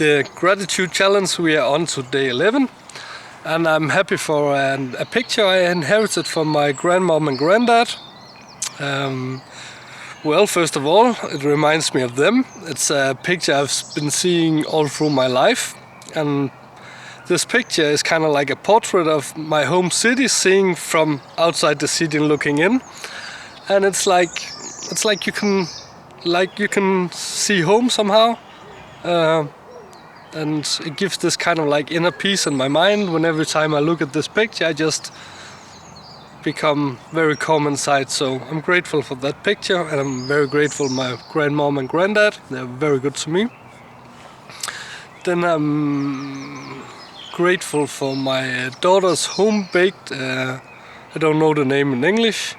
the gratitude challenge. We are on to day 11, and I'm happy for a picture I inherited from my grandmom and granddad. Well, first of all, it reminds me of them. It's a picture I've been seeing all through my life, and this picture is kind of like a portrait of my home city, seeing from outside the city and looking in. And it's like you can see home somehow, and it gives this kind of like inner peace in my mind. When every time I look at this picture, I just become very calm inside. So I'm grateful for that picture, and I'm very grateful for my grandmom and granddad. They're very good to me. Then I'm grateful for my daughter's home-baked, I don't know the name in English,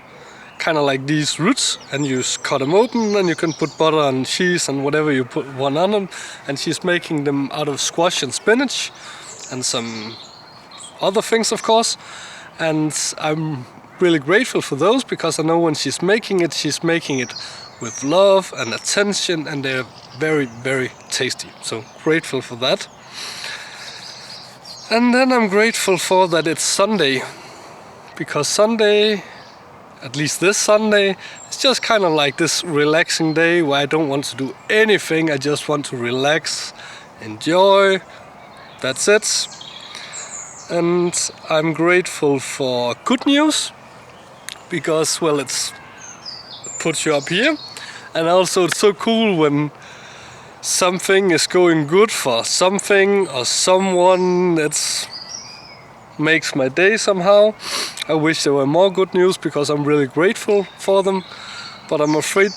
kind of like these roots, and you cut them open and you can put butter and cheese and whatever you want on them, and she's making them out of squash and spinach and some other things, of course. And I'm really grateful for those, because I know when she's making it with love and attention, and they're very, very tasty. So grateful for that. And then I'm grateful for that it's Sunday, because Sunday, at least this Sunday, it's just kind of like this relaxing day where I don't want to do anything. I just want to relax, enjoy. That's it. And I'm grateful for good news, because, well, it puts you up here. And also it's so cool when something is going good for something or someone. It makes my day somehow. I wish there were more good news, because I'm really grateful for them, but I'm afraid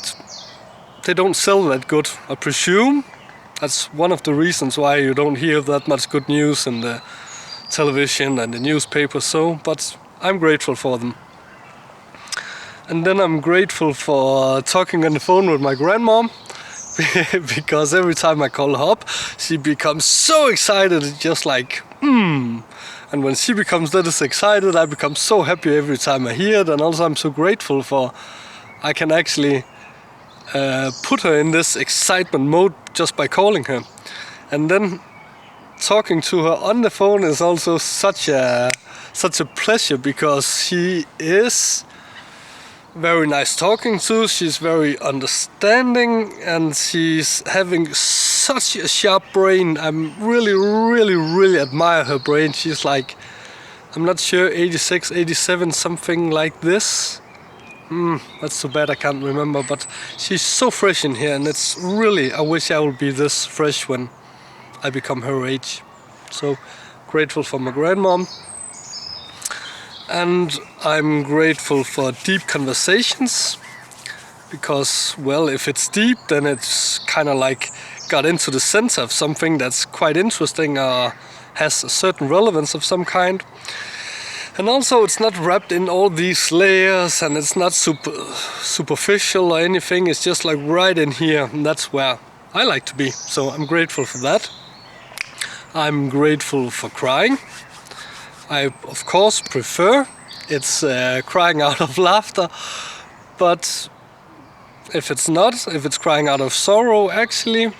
they don't sell that good, I presume. That's one of the reasons why you don't hear that much good news in the television and the newspaper. But I'm grateful for them. And then I'm grateful for talking on the phone with my grandmom, because every time I call her up, she becomes so excited. It's just like, And when she becomes that excited, I become so happy every time I hear it. And also I'm so grateful for I can actually put her in this excitement mode just by calling her. And then talking to her on the phone is also such a pleasure, because she is very nice talking to. She's very understanding, and she's having such a sharp brain. I'm really admire her brain. She's like, I'm not sure, 86, 87, something like this. That's too bad I can't remember, but she's so fresh in here, and it's really, I wish I would be this fresh when I become her age. So grateful for my grandmom. And I'm grateful for deep conversations, because, well, if it's deep, then it's kind of like got into the center of something that's quite interesting or has a certain relevance of some kind. And also it's not wrapped in all these layers, and it's not superficial or anything. It's just like right in here, and that's where I like to be. So I'm grateful for that. I'm grateful for crying. I, of course, prefer it's crying out of laughter, but if it's crying out of sorrow, actually,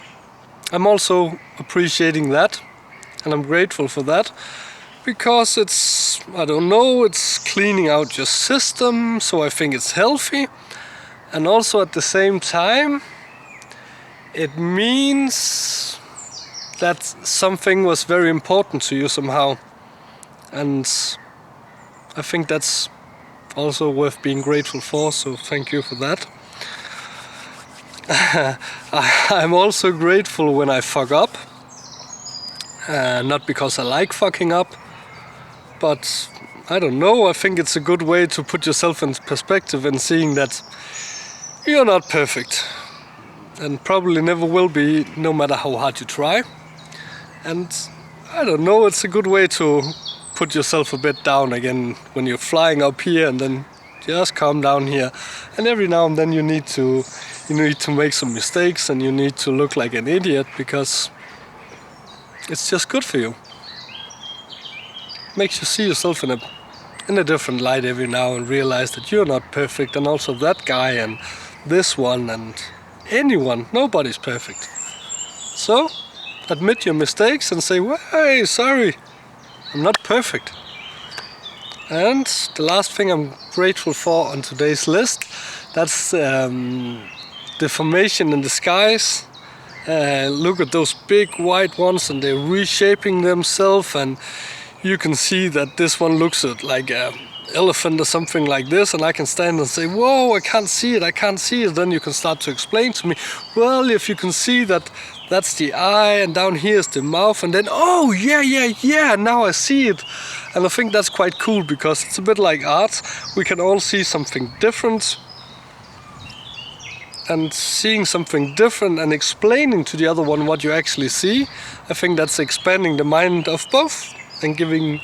I'm also appreciating that, and I'm grateful for that, because it's cleaning out your system, so I think it's healthy, and also at the same time, it means that something was very important to you somehow. And I think that's also worth being grateful for, so thank you for that. I'm also grateful when I fuck up. Not because I like fucking up, but I don't know, I think it's a good way to put yourself in perspective and seeing that you're not perfect. And probably never will be, no matter how hard you try. And I don't know, it's a good way to put yourself a bit down again when you're flying up here, and then just calm down here. And every now and then you need to make some mistakes, and you need to look like an idiot, because it's just good for you. Makes you see yourself in a different light every now, and realize that you're not perfect, and also that guy and this one and anyone, nobody's perfect. So admit your mistakes and say, well, hey, sorry, I'm not perfect. And the last thing I'm grateful for on today's list, that's the formation in the skies. Look at those big white ones, and they're reshaping themselves, and you can see that this one looks like an elephant or something like this, and I can stand and say, whoa, I can't see it. Then you can start to explain to me, well, if you can see that that's the eye, and down here is the mouth, and then, oh, yeah, now I see it. And I think that's quite cool, because it's a bit like art. We can all see something different, and seeing something different and explaining to the other one what you actually see, I think that's expanding the mind of both and giving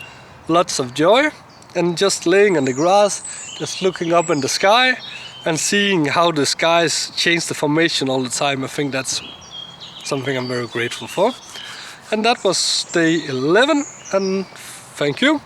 lots of joy. And just laying on the grass, just looking up in the sky and seeing how the skies change the formation all the time, I think that's something I'm very grateful for. And that was day 11, and thank you.